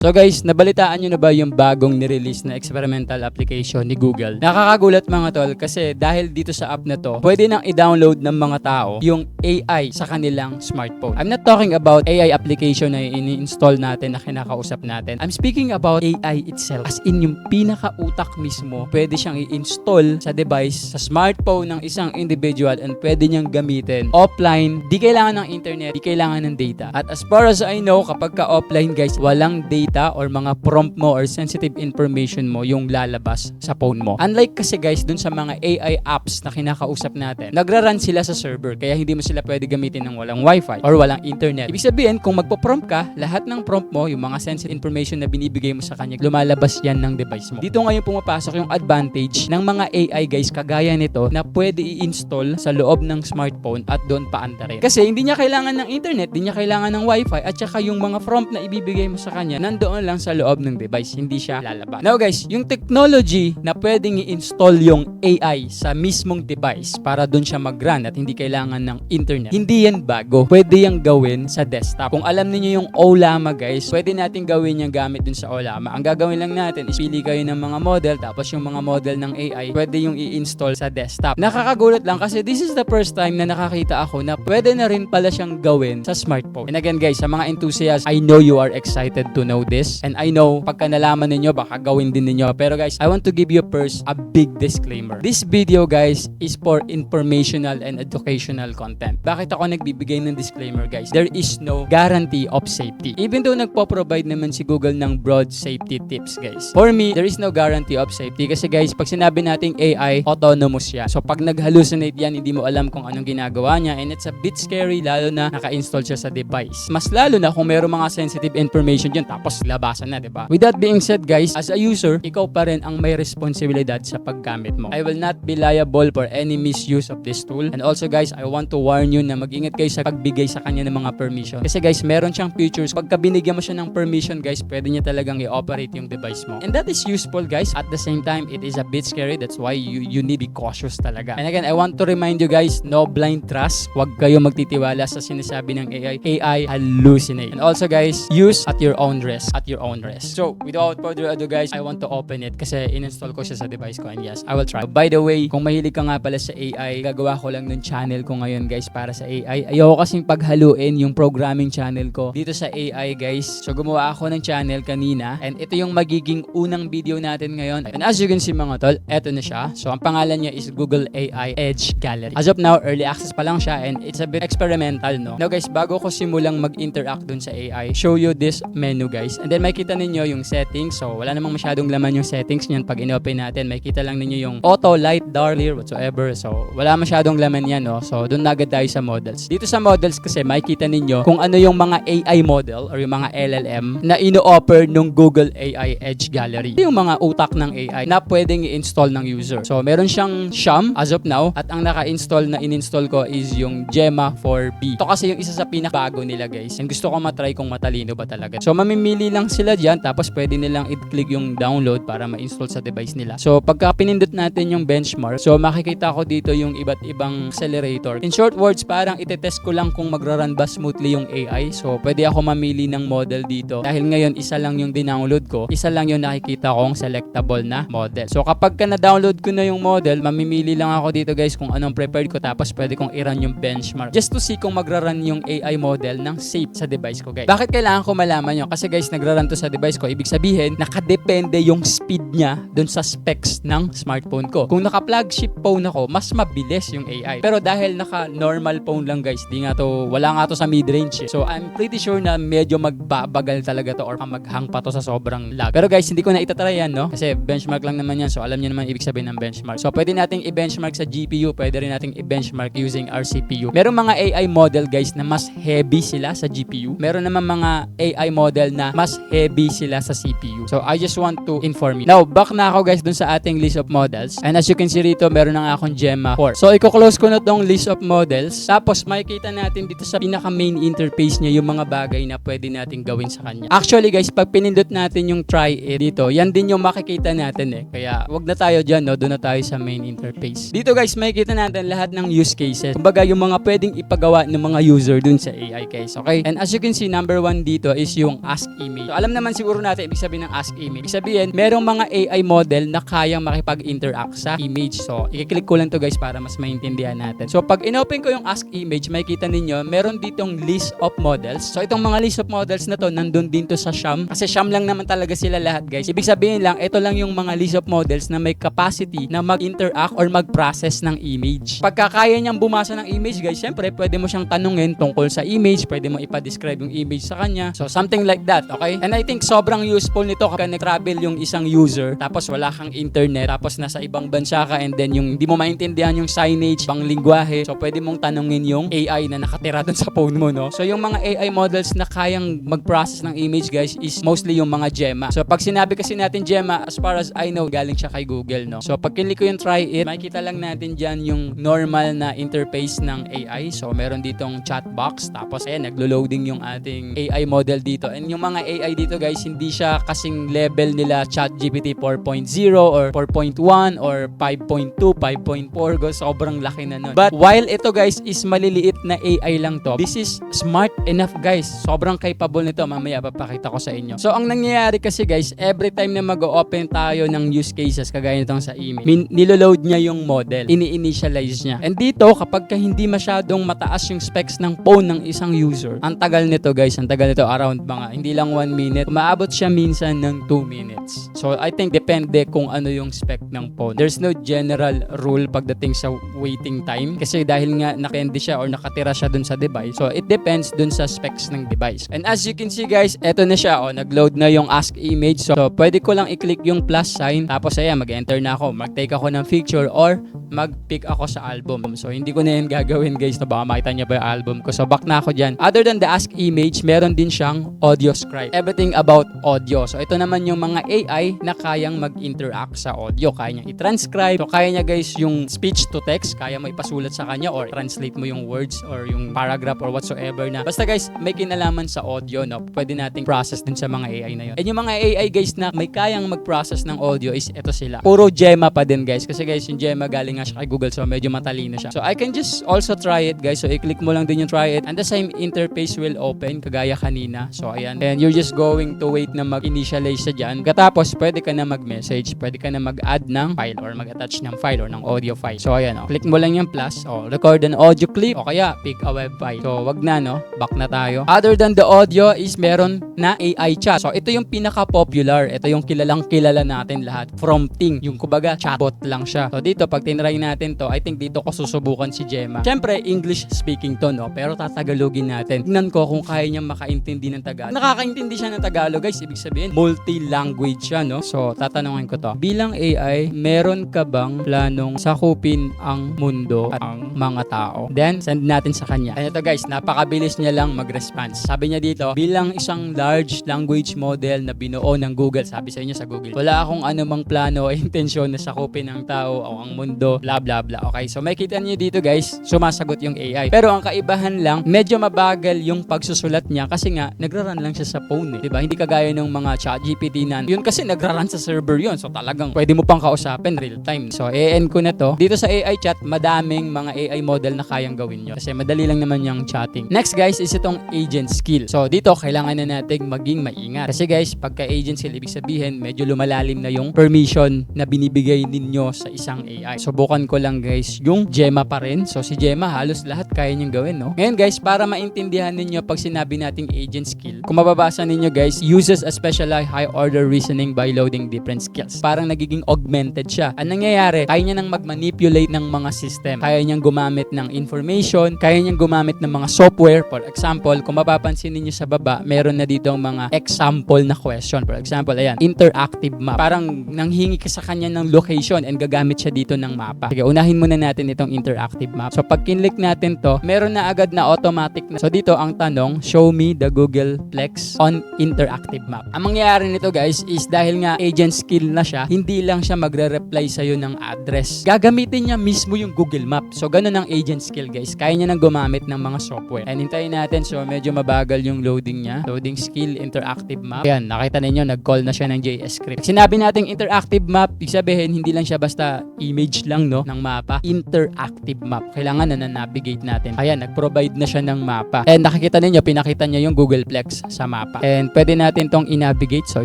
So guys, nabalitaan nyo na ba yung bagong nirelease na experimental application ni Google? Nakakagulat mga tol kasi dahil dito sa app na to, pwede nang i-download ng mga tao yung AI sa kanilang smartphone. I'm not talking about AI application na ini-install natin na kinakausap natin. I'm speaking about AI itself. As in yung pinaka-utak mismo, pwede siyang i-install sa device, sa smartphone ng isang individual and pwede niyang gamitin offline. Di kailangan ng internet, di kailangan ng data. At as far as I know, kapag ka offline guys, walang data or mga prompt mo or sensitive information mo yung lalabas sa phone mo. Unlike kasi guys dun sa mga AI apps na kinakausap natin, nagra-run sila sa server kaya hindi mo sila pwede gamitin ng walang wifi or walang internet. Ibig sabihin, kung magpo-prompt ka, lahat ng prompt mo, yung mga sensitive information na binibigay mo sa kanya, lumalabas yan ng device mo. Dito ngayon pumapasok yung advantage ng mga AI guys kagaya nito na pwede i-install sa loob ng smartphone at doon paanda rin. Kasi hindi niya kailangan ng internet, hindi niya kailangan ng wifi at saka yung mga prompt na ibibigay mo sa kanya, doon lang sa loob ng device, hindi siya lalabas. Now guys, yung technology na pwedeng i-install yung AI sa mismong device para doon siya mag-run at hindi kailangan ng internet, hindi yan bago. Pwede yang gawin sa desktop. Kung alam niyo yung Ollama guys, pwede natin gawin yung gamit dun sa Ollama. Ang gagawin lang natin is pili kayo ng mga model, tapos yung mga model ng AI, pwede yung i-install sa desktop. Nakakagulat lang kasi this is the first time na nakakita ako na pwede na rin pala siyang gawin sa smartphone. And again guys, sa mga enthusiasts, I know you are excited to know this. And I know, pagka nalaman ninyo, baka gawin din ninyo. Pero guys, I want to give you first a big disclaimer. This video guys is for informational and educational content. Bakit ako nagbibigay ng disclaimer guys? There is no guarantee of safety. Even though nagpo-provide naman si Google ng broad safety tips guys. For me, there is no guarantee of safety kasi guys, pag sinabi nating AI, autonomous yan. So pag nag-hallucinate yan, hindi mo alam kung anong ginagawa niya and it's a bit scary lalo na naka-install siya sa device. Mas lalo na kung mayroong mga sensitive information dyan tapos labasan na, diba? With that being said guys, as a user, ikaw pa rin ang may responsibilidad sa paggamit mo. I will not be liable for any misuse of this tool. And also guys, I want to warn you na mag-ingat kayo sa pagbigay sa kanya ng mga permission. Kasi guys, meron siyang features. Pagka binigyan mo siya ng permission guys, pwede niya talagang i-operate yung device mo. And that is useful guys. At the same time, it is a bit scary. That's why you need to be cautious talaga. And again, I want to remind you guys, no blind trust. Huwag kayo magtitiwala sa sinasabi ng AI. AI hallucinate. And also guys, use at your own risk. At your own risk. So, without further ado guys, I want to open it kasi in-install ko siya sa device ko and yes, I will try. By the way, kung mahilig ka nga pala sa AI, gagawa ko lang ng channel ko ngayon guys para sa AI. Ayoko kasing paghaluin yung programming channel ko dito sa AI guys. So, gumawa ako ng channel kanina and ito yung magiging unang video natin ngayon. And as you can see mga tol, eto na siya. So, ang pangalan niya is Google AI Edge Gallery. As of now, early access pa lang siya and it's a bit experimental, no? Now guys, bago ko simulang mag-interact dun sa AI, show you this menu guys. And then makita ninyo yung settings. So, wala namang masyadong laman yung settings niyan pag in-open natin. Makita lang ninyo yung auto, light, dark, clear, whatsoever. So, wala masyadong laman yan, no? So, doon na agad tayo sa models. Dito sa models kasi makita ninyo kung ano yung mga AI model or yung mga LLM na ino-offer ng Google AI Edge Gallery. Yung mga utak ng AI na pwedeng i-install ng user. So, meron siyang Sham as of now at ang naka-install na in-install ko is yung Gemma 4B. Ito kasi yung isa sa pinakabago nila guys. And gusto ko matry kung matalino ba talaga. So, mamimili lang sila dyan tapos pwede nilang i-click yung download para ma-install sa device nila. So, pagka pinindot natin yung benchmark, so makikita ko dito yung iba't ibang accelerator. In short words, parang itetest ko lang kung magra-run ba smoothly yung AI. So, pwede ako mamili ng model dito. Dahil ngayon, isa lang yung dinownload ko, isa lang yung nakikita kong selectable na model. So, kapag ka na-download ko na yung model, mamimili lang ako dito guys kung anong prepared ko tapos pwede kong i-run yung benchmark. Just to see kung magra-run yung AI model ng safe sa device ko guys. Bakit kailangan ko malaman yun? Kasi guys, nagra-run to sa device ko. Ibig sabihin, nakadepende yung speed niya dun sa specs ng smartphone ko. Kung naka-flagship phone ako, mas mabilis yung AI. Pero dahil naka-normal phone lang guys, wala nga to sa mid-range. So I'm pretty sure na medyo magbabagal talaga to or maghang pa to sa sobrang lag. Pero guys, hindi ko na itatry yan, no? Kasi benchmark lang naman yan. So alam niyo naman ibig sabihin ng benchmark. So pwede nating i-benchmark sa GPU, pwede rin nating i-benchmark using our CPU. Merong mga AI model guys na mas heavy sila sa GPU. Meron naman mga AI model na mas heavy sila sa CPU. So I just want to inform you. Now, back na ako guys dun sa ating list of models. And as you can see rito, meron na nga akong Gemma 4. So i-close ko na tong list of models. Tapos makikita natin dito sa pinaka main interface niya yung mga bagay na pwede nating gawin sa kanya. Actually guys, pag pinindot natin yung try it dito, yan din yung makikita natin eh. Kaya wag na tayo dyan, no? Doon na tayo sa main interface. Dito guys, makikita natin lahat ng use cases. Kumbaga yung mga pwedeng ipagawa ng mga user dun sa AI guys. Okay? And as you can see, number 1 dito is yung Ask image. So, alam naman siguro natin ibig sabihin ng ask image. Ibig sabihin, merong mga AI model na kayang makipag-interact sa image. So, i-click ko lang to guys para mas maintindihan natin. So, pag inopen ko yung ask image, makikita ninyo, meron ditong list of models. So, itong mga list of models na to, nandun din to sa Sham. Kasi Sham lang naman talaga sila lahat guys. Ibig sabihin lang, ito lang yung mga list of models na may capacity na mag-interact or mag-process ng image. Pagka kaya niyang bumasa ng image guys, syempre, pwede mo siyang tanungin tungkol sa image, pwede mo ipa-describe yung image sa kanya. So, something like that, okay? And I think sobrang useful nito kapag nag-travel yung isang user, tapos wala kang internet, tapos nasa ibang bansa ka, and then yung hindi mo maintindihan yung signage, pang lingwahe. So, pwede mong tanungin yung AI na nakatira dun sa phone mo, no? So, yung mga AI models na kayang mag-process ng image, guys, is mostly yung mga Gemma. So, pag sinabi kasi natin Gemma, as far as I know, galing siya kay Google, no? So, pag kinlik ko yung try it, makikita lang natin dyan yung normal na interface ng AI. So, meron ditong chat box, tapos, ayan, naglo-loading yung ating AI model dito. And yung mga AI dito, guys, hindi siya kasing level nila ChatGPT 4.0 or 4.1 or 5.2, 5.4, sobrang laki na nun. But while ito guys is maliliit na AI lang to, this is smart enough guys. Sobrang capable nito. Mamaya papakita ko sa inyo. So ang nangyayari kasi guys, every time na mag-open tayo ng use cases kagaya nitong sa email, niloload niya yung model, ini-initialize niya. And dito kapag hindi masyadong mataas yung specs ng phone ng isang user, ang tagal nito guys, ang tagal nito around mga hindi lang 1 minute, umaabot siya minsan ng 2 minutes. So I think depende kung ano yung spec ng phone. There's no general rule pagdating sa waiting time kasi dahil nga nakapende siya or nakatira siya dun sa device. So it depends dun sa specs ng device. And as you can see guys, eto na siya. Nag-load na yung ask image. So pwede ko lang i-click yung plus sign. Tapos ayan, mag-enter na ako. Mag-take ako ng picture or mag-pick ako sa album. So hindi ko na yan gagawin guys. No, baka makita niya pa yung album ko. So back na ako dyan. Other than the ask image, meron din siyang audio scribe. Everything about audio. So ito naman yung mga AI na kayang mag-interact sa audio. Kaya niya i-transcribe. So kaya niya guys yung speech to text. Kaya mo ipasulat sa kanya or translate mo yung words or yung paragraph or whatsoever na. Basta guys, may kinalaman sa audio, no? Pwede nating process din sa mga AI na yun. And yung mga AI guys na may kayang mag-process ng audio is ito sila. Puro Gemma pa din guys. Kasi guys, yung Gemma galing nga siya kay Google so medyo matalino siya. So I can just also try it guys. So i-click mo lang din yung try it and the same interface will open kagaya kanina. So ayan. And you're just going to wait na mag-initialize siya dyan. Katapos, pwede ka na mag-message. Pwede ka na mag-add ng file or mag-attach ng file or ng audio file. So ayan. Click mo lang yung plus. Record an audio clip o kaya pick a web file. So wag na no. Back na tayo. Other than the audio is meron na AI chat. So ito yung pinaka-popular. Ito yung kilalang kilala natin lahat. Prompting. Yung kumbaga chatbot lang siya. So dito pag tinry natin to, I think dito ko susubukan si Gemma. Siyempre English speaking to no. Pero tatagalogin natin. Tingnan ko kung kaya niyang makaintindi ng Tagalog. Nakakaintindi siya ng Tagalog guys. Ibig sabihin multi-language siya no. So tatanungin ko to. Bilang AI, meron ka bang planong sakupin ang mundo at ang mga tao? Then send natin sa kanya. And ito guys, napakabilis niya lang mag-response. Sabi niya dito, bilang isang large language model na binuo ng Google, sabi sa inyo sa Google, wala akong anumang plano o intensyon na sakupin ang tao o ang mundo, bla bla bla. Okay, so makikita niyo dito guys, sumasagot yung AI. Pero ang kaibahan lang, medyo mabagal yung pagsusulat niya kasi nga, nagra-run lang siya sa phone eh. Diba? Hindi kagaya ng mga ChatGPT na, yun kasi nagra-run sa server yun. So talagang pwede mo pang kausapin real time. So e-end ko na to. Dito sa AI chat, madaming mga AI model na kayang gawin nyo. Kasi madali lang naman yung chatting. Next guys is itong agent skill. So dito, kailangan na natin maging maingat. Kasi guys, pagka agent skill, ibig sabihin, medyo lumalalim na yung permission na binibigay ninyo sa isang AI. Subukan ko lang guys, yung Gemma pa rin. So si Gemma, halos lahat kaya niyang gawin, no? Ngayon guys, para maintindihan ninyo pag sinabi nating agent skill, kung mababasa ninyo guys, uses a specialized high-order reasoning by loading different skills. Parang nagiging augmented siya. Ang nangyayari, kaya niya nang mag-manipulate ng mga system. Kaya niyang gumamit ng information, kaya niyang gumamit ng mga software. For example, kung mapapansin ninyo sa baba, meron na dito mga example na question. For example, ayan, interactive map. Parang nanghingi ka sa kanya ng location and gagamit siya dito ng mapa. Sige, unahin muna natin itong interactive map. So pag kinlik natin to, meron na agad na automatic na. So dito ang tanong, show me the Googleplex on interactive map. Ang mangyayari nito guys is dahil nga agent skill na siya, hindi lang siya magre-reply sa'yo ng address. Gagamitin niya mismo yung Google Map. So ganun ang agent skill guys. Kaya niya nang gumamit ng mga software. And hintayin natin, so medyo mabagal yung loading niya. Loading skill, interactive map. Ayan, nakita ninyo, nag-call na siya ng JS script. Sinabi nating interactive map, ibig sabihin, hindi lang siya basta image lang no, ng mapa. Interactive map. Kailangan na navigate natin. Ayan, nag-provide na siya ng mapa. And nakikita ninyo, pinakita niya yung Googleplex sa mapa. And pwede natin tong i-navigate. So,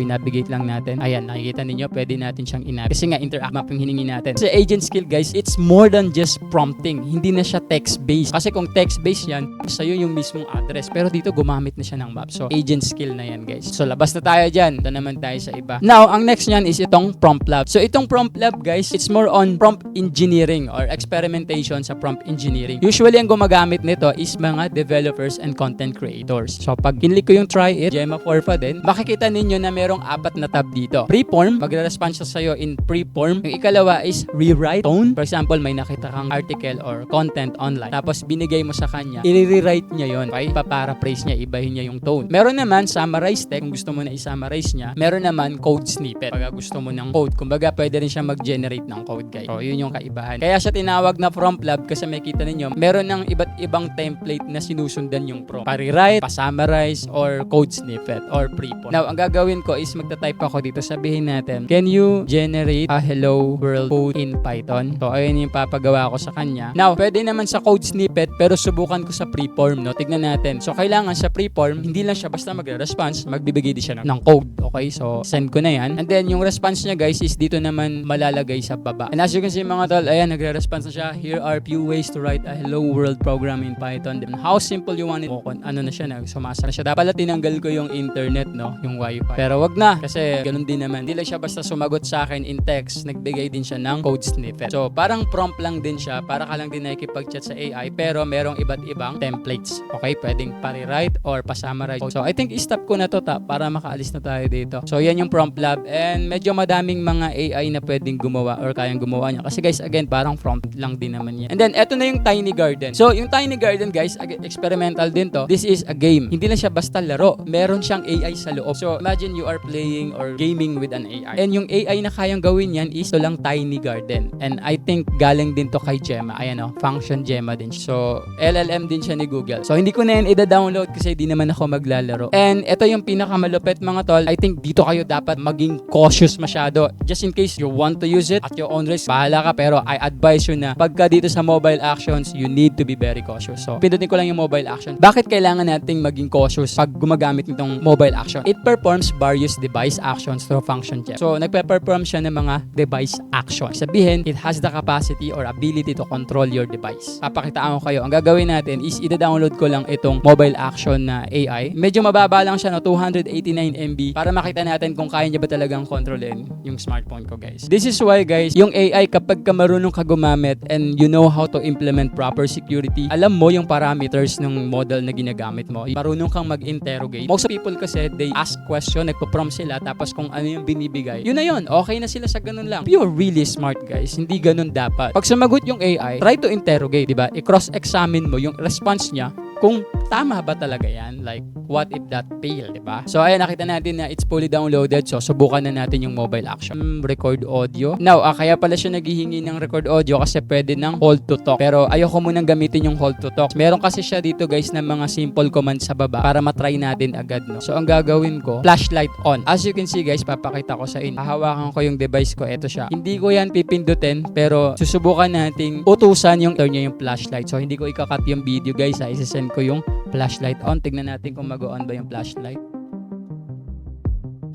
i-navigate lang natin. Ayan, nakikita ninyo, pwede natin siyang i-navigate. Kasi nga, interact map yung hiningi natin. Sa agent skill, guys, it's more than just prompting. Hindi na siya text-based. Kasi kung text-based yan, sa'yo yung mismong address. Pero dito, gumamit na siya ng map. So, agent skill na yan, guys. So, labas na tayo dyan. Ito naman tayo sa iba. Now, ang next nyan is itong prompt lab. So, itong prompt lab, guys, it's more on prompt engineering or experimentation sa prompt engineering. Usually, ang gumagamit nito is mga developers and content creators. So, pag kinlik ko yung try it, Gemma 4 pa din, makikita ninyo na merong 4 na tab dito. Preform, magre-response siya sa'yo in preform. Yung ikalawa is rewrite tone. For example, may nakita kang article or content online. Tapos, binigay mo sa kanya, i-rewrite niya yon. Okay? Paparaphrase niya, ibahin niya yung tone. Meron naman, summarize text, kung gusto mo na i-summarize niya. Meron naman, code snippet. Pag gusto mo ng code, kumbaga, pwede rin siya mag-generate ng code, guys. So, yun yung kaibahan. Kaya siya tinawag na prompt lab kasi makita ninyo, meron ng iba't ibang template na sinusundan yung prompt. Pa-rewrite, pa-summarize, or code snippet, or preform. Now, ang gagawin ko is magta-type ako dito. Sabihin natin, can you generate a hello world code in Python? So, ayun yung papagawa ko sa kanya. Now, pwede naman sa code snippet, pero subukan ko sa preform, no? Tignan natin. So, kailangan sa preform, hindi lang siya basta magre-response, magbibigay din siya ng code. Okay? So, send ko na yan. And then, yung response niya, guys, is dito naman malalagay sa baba. And as you can see, mga tol, ayan, nagre-response na siya. Here are few ways to write a hello world program in Python. Then, how simple you want it. Ano na siya, sumasa na siya. Dapat tinanggal ko yung internet, no? Yung wifi. Pero wag na, kasi ganun din naman. Hindi lang siya basta sumagot sa akin in text, nagbigay din siya ng code snippet. So, parang prompt lang din siya, para ka lang din nakikipag-chat sa AI, pero merong iba't ibang templates. Okay? Pwedeng pa-rewrite or pa-summarize. So, I think i-stop ko na to para makaalis na tayo dito. So, yan yung prompt lab. And medyo madaming mga AI na pwedeng gumawa or kayang gumawa niya. Kasi guys, again, parang prompt lang din naman yan. And then, eto na yung Tiny Garden. So, yung Tiny Garden, guys, experimental din to. This is a game. Hindi lang siya basta laro. Meron siyang AI sa loob. So, imagine you are playing or gaming with an AI. And yung AI na kayang gawin yan is ito lang Tiny Garden. And I think galing din to kay Gemma. Ayan o, function Gemma din. So, LLM din siya ni Google. So, hindi ko na yan ida-download kasi di naman ako maglalaro. And ito yung pinakamalupit, mga tol. I think dito kayo dapat maging cautious masyado. Just in case you want to use it at your own risk, bahala ka. Pero I advise you na pagka dito sa mobile actions, you need to be very cautious. So, pindutin ko lang yung mobile action. Bakit kailangan nating maging cautious pag gumagamit nitong mobile action? It performs various device actions through function Gem. So, nagpe-perform siya ng mga device action. Sabihin, it has the capacity or ability to control your device. Papakitaan ko kayo. Ang gagawin natin is i-download ko lang itong mobile action na AI. Medyo mababa lang siya, no? 289 MB para makita natin kung kaya niya ba talagang kontrolin yung smartphone ko, guys. This is why, guys, yung AI, kapag ka marunong ka gumamit and you know how to implement proper security, alam mo yung parameters ng model na ginagamit mo. Marunong kang mag-interrogate. Most people kasi, they ask question, nagpo-prompt sila, tapos kung ano yung binibigay, yun na yun. Okay na sila sa ganun lang. If you're really smart, guys, hindi ganun dapat. Pag sumagot yung AI, try to interrogate, diba? I-cross-examine mo yung response niya kung tama ba talaga yan? Like, what if that fail, diba? So, ayan, nakita natin na it's fully downloaded. So, subukan na natin yung mobile action. Record audio. Now, kaya pala siya naghihingi ng record audio kasi pwede ng hold to talk. Pero ayoko munang gamitin yung hold to talk. Meron kasi siya dito, guys, ng mga simple commands sa baba para matry natin agad, no? So, ang gagawin ko, flashlight on. As you can see, guys, papakita ko sa inyo. Hahawakan ko yung device ko. Ito siya. Hindi ko yan pipindutin, pero susubukan nating utusan yung turn niya yung flashlight. So, hindi ko ikakat yung video, guys, ha. Isasend ko yung flashlight on. Tignan natin kung mag-on ba yung flashlight.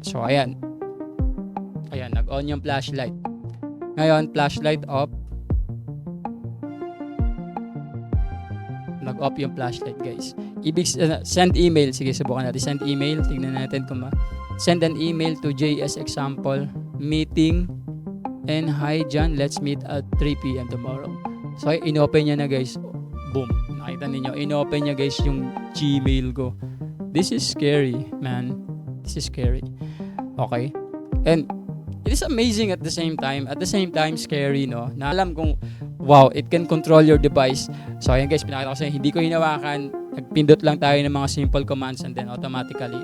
So, ayan. Ayan, nag-on yung flashlight. Ngayon, flashlight off. Nag-off yung flashlight, guys. Send email. Sige, subukan natin. Send email. Tignan natin kung send an email to JS example meeting and hi John, let's meet at 3 p.m. tomorrow. So, in-open niya na, guys. Boom. Nakita ninyo. In-open niya, guys, yung Gmail ko. This is scary, man. This is scary. Okay? And it is amazing at the same time. At the same time, scary, no? Na alam kong, wow, it can control your device. So, ayan, guys, pinakita ko sa inyo. Hindi ko hinawakan. Nagpindot lang tayo ng mga simple commands and then automatically,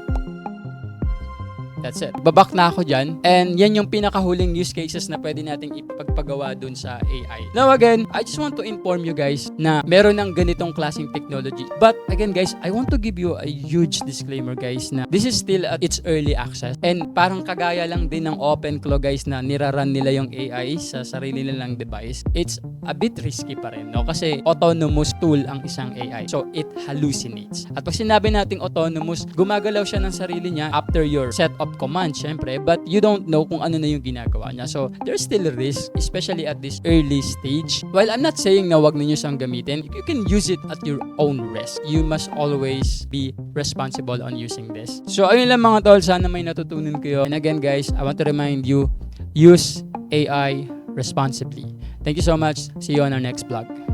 That's it. Babak na ako dyan. And yan yung pinakahuling use cases na pwede nating ipagpagawa dun sa AI. Now again, I just want to inform you guys na meron ng ganitong klaseng technology. But again guys, I want to give you a huge disclaimer guys na this is still at its early access. And parang kagaya lang din ng OpenClaw guys na niraran nila yung AI sa sarili nilang device. It's a bit risky pa rin, no? Kasi autonomous tool ang isang AI. So it hallucinates. At pag sinabi nating autonomous, gumagalaw siya ng sarili niya after your set of commands, syempre, but you don't know kung ano na yung ginagawa niya. So there's still a risk, especially at this early stage. While I'm not saying na wag ninyo siyang gamitin, you can use it at your own risk. You must always be responsible on using this. So ayun lang mga tol, sana may natutunan kayo. And again guys, I want to remind you, use AI responsibly. Thank you so much. See you on our next vlog.